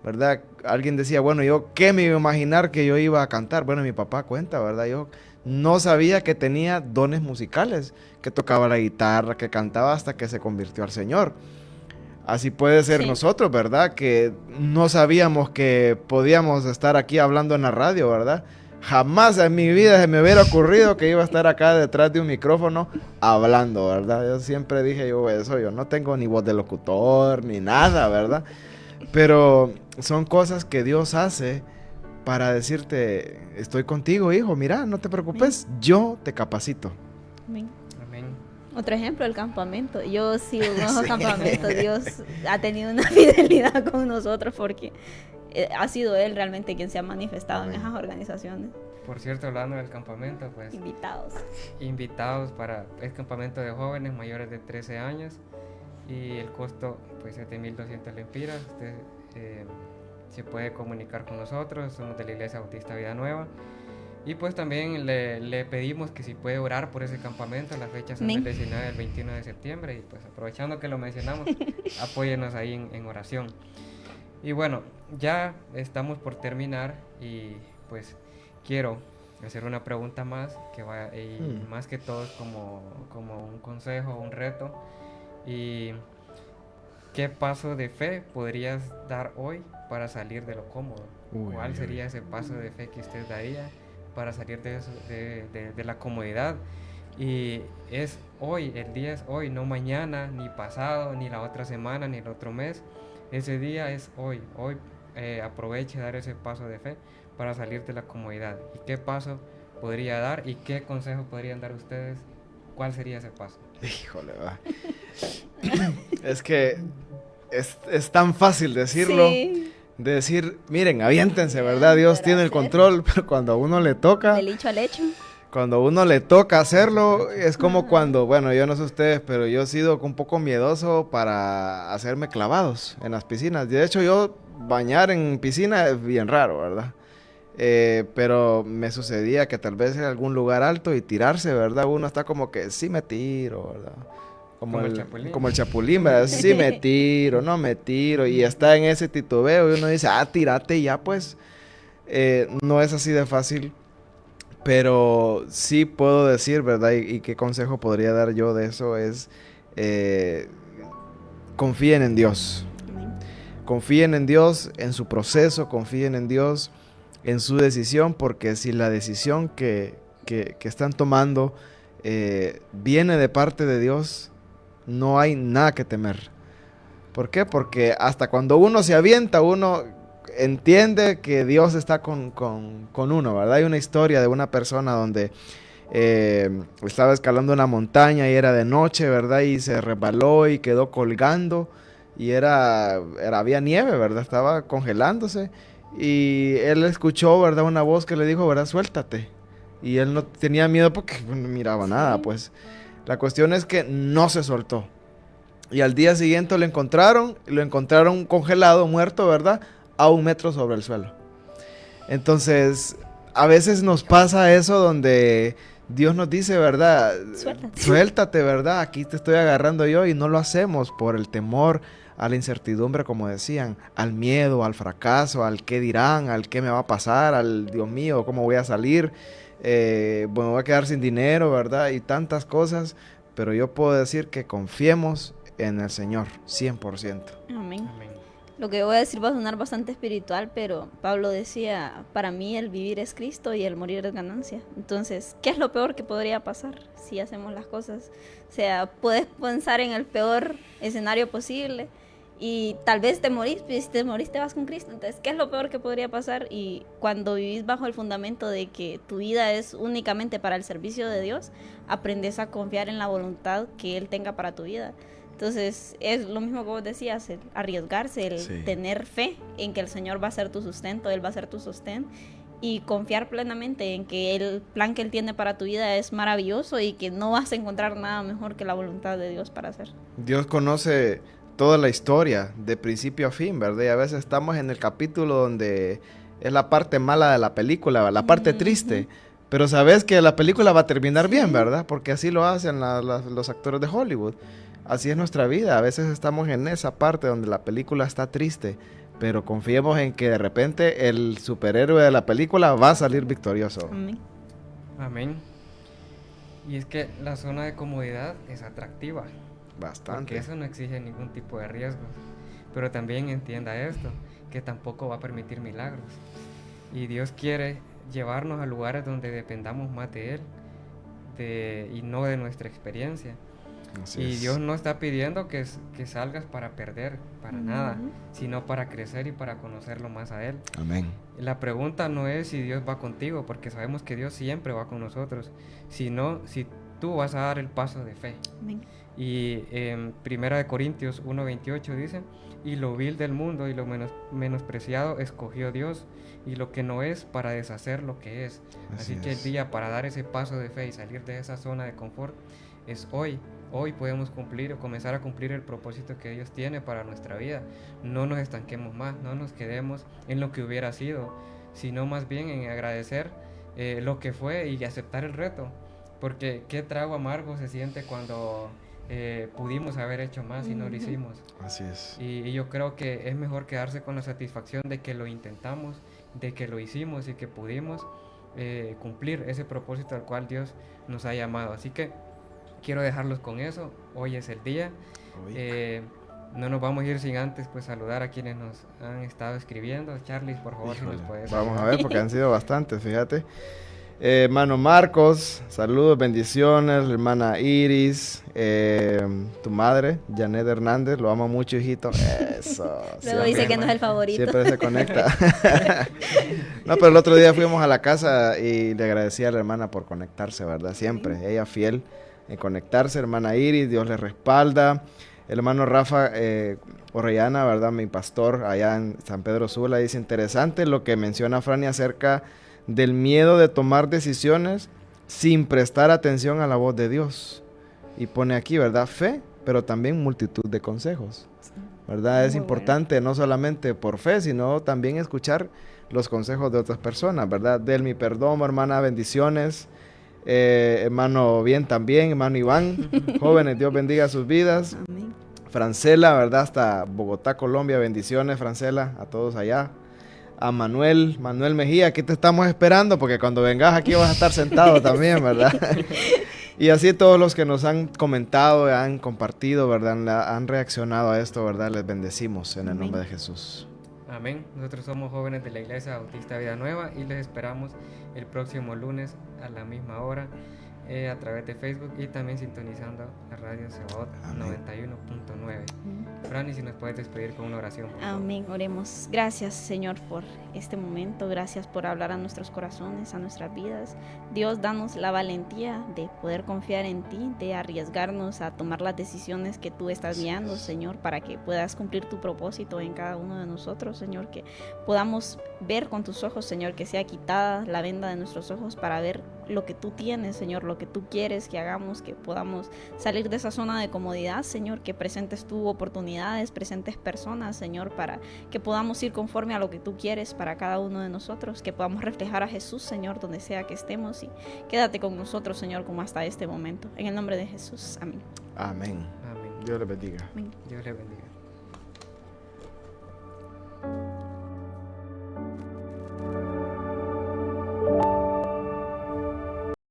[SPEAKER 3] ¿verdad? Alguien decía, bueno, yo qué me iba a imaginar que yo iba a cantar. Bueno, mi papá cuenta, ¿verdad? Yo no sabía que tenía dones musicales, que tocaba la guitarra, que cantaba hasta que se convirtió al Señor. Así puede ser
[SPEAKER 4] Sí.
[SPEAKER 3] nosotros, ¿verdad? Que no sabíamos que podíamos estar aquí hablando en la radio, ¿verdad? Jamás en mi vida se me hubiera ocurrido que iba a estar acá detrás de un micrófono hablando, ¿verdad? Yo siempre dije yo no tengo ni voz de locutor, ni nada, ¿verdad? Pero son cosas que Dios hace para decirte, estoy contigo, hijo, mira, no te preocupes, yo te capacito.
[SPEAKER 4] Amén.
[SPEAKER 2] amén.
[SPEAKER 4] Otro ejemplo, el campamento. Yo sigo en esos campamentos. Dios ha tenido una fidelidad con nosotros porque ha sido Él realmente quien se ha manifestado en esas organizaciones.
[SPEAKER 2] Por cierto, hablando del campamento, pues
[SPEAKER 4] Invitados.
[SPEAKER 2] invitados para el campamento de jóvenes mayores de 13 años y el costo pues es de 1.200 lempiras. Usted se puede comunicar con nosotros, somos de la Iglesia Bautista Vida Nueva. Y pues también le pedimos que si puede orar por ese campamento. Las fechas son del 19 al 21 de septiembre. Y pues aprovechando que lo mencionamos, apóyenos ahí en oración. Y bueno, ya estamos por terminar y pues quiero hacer una pregunta más que va, y más que todo es como un consejo, un reto. Y ¿qué paso de fe podrías dar hoy para salir de lo cómodo? ¿Cuál sería ese paso de fe que usted daría para salir de eso, de la comodidad? Y es hoy, el día es hoy, no mañana, ni pasado, ni la otra semana, ni el otro mes. Ese día es hoy. Hoy aproveche dar ese paso de fe para salir de la comodidad. ¿Y qué paso podría dar? ¿Y qué consejo podrían dar ustedes? ¿Cuál sería ese paso?
[SPEAKER 3] Híjole, va. Es que es tan fácil decirlo,
[SPEAKER 4] Sí.
[SPEAKER 3] de decir, miren, aviéntense, ¿verdad? Dios tiene el control, pero cuando a uno le toca...
[SPEAKER 4] Del hecho al hecho.
[SPEAKER 3] Cuando a uno le toca hacerlo, es como cuando, bueno, yo no sé ustedes, pero yo he sido un poco miedoso para hacerme clavados en las piscinas. De hecho, yo bañar en piscina es bien raro, ¿verdad? Pero me sucedía que tal vez en algún lugar alto y tirarse, ¿verdad? Uno está como que sí me tiro, ¿verdad? Como el chapulín, ¿verdad? Sí me tiro, no me tiro. Y está en ese titubeo y uno dice, tírate ya, pues. No es así de fácil. Pero sí puedo decir, ¿verdad? Y qué consejo podría dar yo de eso es, confíen en Dios. Confíen en Dios, en su proceso, confíen en Dios, en su decisión, porque si la decisión que están tomando viene de parte de Dios, no hay nada que temer. ¿Por qué? Porque hasta cuando uno se avienta, uno entiende que Dios está con uno, ¿verdad? Hay una historia de una persona donde estaba escalando una montaña y era de noche, ¿verdad? Y se resbaló y quedó colgando y había nieve, ¿verdad? Estaba congelándose y él escuchó, ¿verdad? Una voz que le dijo, ¿verdad? Suéltate. Y él no tenía miedo porque no miraba nada, pues. La cuestión es que no se soltó. Y al día siguiente lo encontraron congelado, muerto, ¿verdad? A 1 metro sobre el suelo. Entonces, a veces nos pasa eso donde Dios nos dice, ¿verdad? Suéltate, ¿verdad? Aquí te estoy agarrando yo, y no lo hacemos por el temor a la incertidumbre, como decían, al miedo, al fracaso, al qué dirán, al qué me va a pasar, al Dios mío, ¿cómo voy a salir? Bueno, voy a quedar sin dinero, ¿verdad? Y tantas cosas, pero yo puedo decir que confiemos en el Señor, 100%.
[SPEAKER 4] Amén. Lo que voy a decir va a sonar bastante espiritual, pero Pablo decía, para mí el vivir es Cristo y el morir es ganancia. Entonces, ¿qué es lo peor que podría pasar si hacemos las cosas? O sea, puedes pensar en el peor escenario posible y tal vez te morís, pero si te morís te vas con Cristo. Entonces, ¿qué es lo peor que podría pasar? Y cuando vivís bajo el fundamento de que tu vida es únicamente para el servicio de Dios, aprendes a confiar en la voluntad que Él tenga para tu vida. Entonces, es lo mismo que vos decías, el arriesgarse, el tener fe en que el Señor va a ser tu sustento, Él va a ser tu sostén, y confiar plenamente en que el plan que Él tiene para tu vida es maravilloso y que no vas a encontrar nada mejor que la voluntad de Dios para hacer.
[SPEAKER 3] Dios conoce toda la historia, de principio a fin, ¿verdad? Y a veces estamos en el capítulo donde es la parte mala de la película, la parte triste, pero sabes que la película va a terminar bien, ¿verdad? Porque así lo hacen los actores de Hollywood. Así es nuestra vida, a veces estamos en esa parte donde la película está triste, pero confiemos en que de repente el superhéroe de la película va a salir victorioso.
[SPEAKER 4] Amén.
[SPEAKER 2] Amén. Y es que la zona de comodidad es atractiva.
[SPEAKER 3] Bastante.
[SPEAKER 2] Porque eso no exige ningún tipo de riesgo. Pero también entienda esto, que tampoco va a permitir milagros. Y Dios quiere llevarnos a lugares donde dependamos más de Él y no de nuestra experiencia. Y Dios no está pidiendo que salgas para perder, para nada, sino para crecer y para conocerlo más a Él.
[SPEAKER 3] Amén.
[SPEAKER 2] La pregunta no es si Dios va contigo, porque sabemos que Dios siempre va con nosotros, sino si tú vas a dar el paso de fe.
[SPEAKER 4] Amén.
[SPEAKER 2] Y en 1 Corintios 1:28 dice, y lo vil del mundo y lo menospreciado escogió Dios, y lo que no es para deshacer lo que es. Así que el día para dar ese paso de fe y salir de esa zona de confort es hoy. Hoy podemos cumplir o comenzar a cumplir el propósito que Dios tiene para nuestra vida. No nos estanquemos más, no nos quedemos en lo que hubiera sido, sino más bien en agradecer lo que fue y aceptar el reto. Porque qué trago amargo se siente cuando pudimos haber hecho más y no lo hicimos.
[SPEAKER 3] Así es.
[SPEAKER 2] Y yo creo que es mejor quedarse con la satisfacción de que lo intentamos, de que lo hicimos y que pudimos cumplir ese propósito al cual Dios nos ha llamado. Así que quiero dejarlos con eso. Hoy es el día. No nos vamos a ir sin antes pues saludar a quienes nos han estado escribiendo. Charlie, por favor, si nos puedes
[SPEAKER 3] Vamos a ver, porque han sido bastantes, fíjate. Hermano Marcos, saludos, bendiciones. Hermana Iris, tu madre, Janet Hernández, lo amo mucho, hijito. Eso.
[SPEAKER 4] Luego dice que no es el favorito.
[SPEAKER 3] Siempre se conecta. No, pero el otro día fuimos a la casa y le agradecí a la hermana por conectarse, ¿verdad? Siempre, ella fiel en conectarse. Hermana Iris, Dios le respalda. El hermano Rafa Orellana, ¿verdad? Mi pastor allá en San Pedro Sula, dice, interesante lo que menciona Franny acerca del miedo de tomar decisiones sin prestar atención a la voz de Dios. Y pone aquí, ¿verdad? Fe, pero también multitud de consejos, ¿verdad? Es importante no solamente por fe, sino también escuchar los consejos de otras personas, ¿verdad? Del mi perdón, hermana, bendiciones. Hermano bien también, hermano Iván, jóvenes, Dios bendiga sus vidas.
[SPEAKER 4] Amén.
[SPEAKER 3] Francela, ¿verdad? Hasta Bogotá, Colombia, bendiciones, Francela, a todos allá. A Manuel Mejía, aquí te estamos esperando porque cuando vengas aquí vas a estar sentado también, ¿verdad? Y así todos los que nos han comentado, han compartido, ¿verdad? Han reaccionado a esto, ¿verdad? Les bendecimos en el nombre de Jesús.
[SPEAKER 2] Amén. Nosotros somos jóvenes de la Iglesia Bautista Vida Nueva y les esperamos el próximo lunes a la misma hora a través de Facebook y también sintonizando la radio Sebaot 91.9. Franny, si nos puedes despedir con una oración.
[SPEAKER 4] Amén, oremos. Gracias, Señor, por este momento. Gracias por hablar a nuestros corazones, a nuestras vidas. Dios, danos la valentía de poder confiar en ti, de arriesgarnos a tomar las decisiones que tú estás guiando, Señor, para que puedas cumplir tu propósito en cada uno de nosotros, Señor, que podamos ver con tus ojos, Señor, que sea quitada la venda de nuestros ojos para ver lo que tú tienes, Señor, lo que tú quieres que hagamos, que podamos salir de esa zona de comodidad, Señor, que presentes tú oportunidades, presentes personas, Señor, para que podamos ir conforme a lo que tú quieres para cada uno de nosotros, que podamos reflejar a Jesús, Señor, donde sea que estemos, y quédate con nosotros, Señor, como hasta este momento. En el nombre de Jesús. Amén.
[SPEAKER 3] Amén.
[SPEAKER 2] Amén.
[SPEAKER 3] Dios les bendiga.
[SPEAKER 4] Amén.
[SPEAKER 2] Dios le bendiga.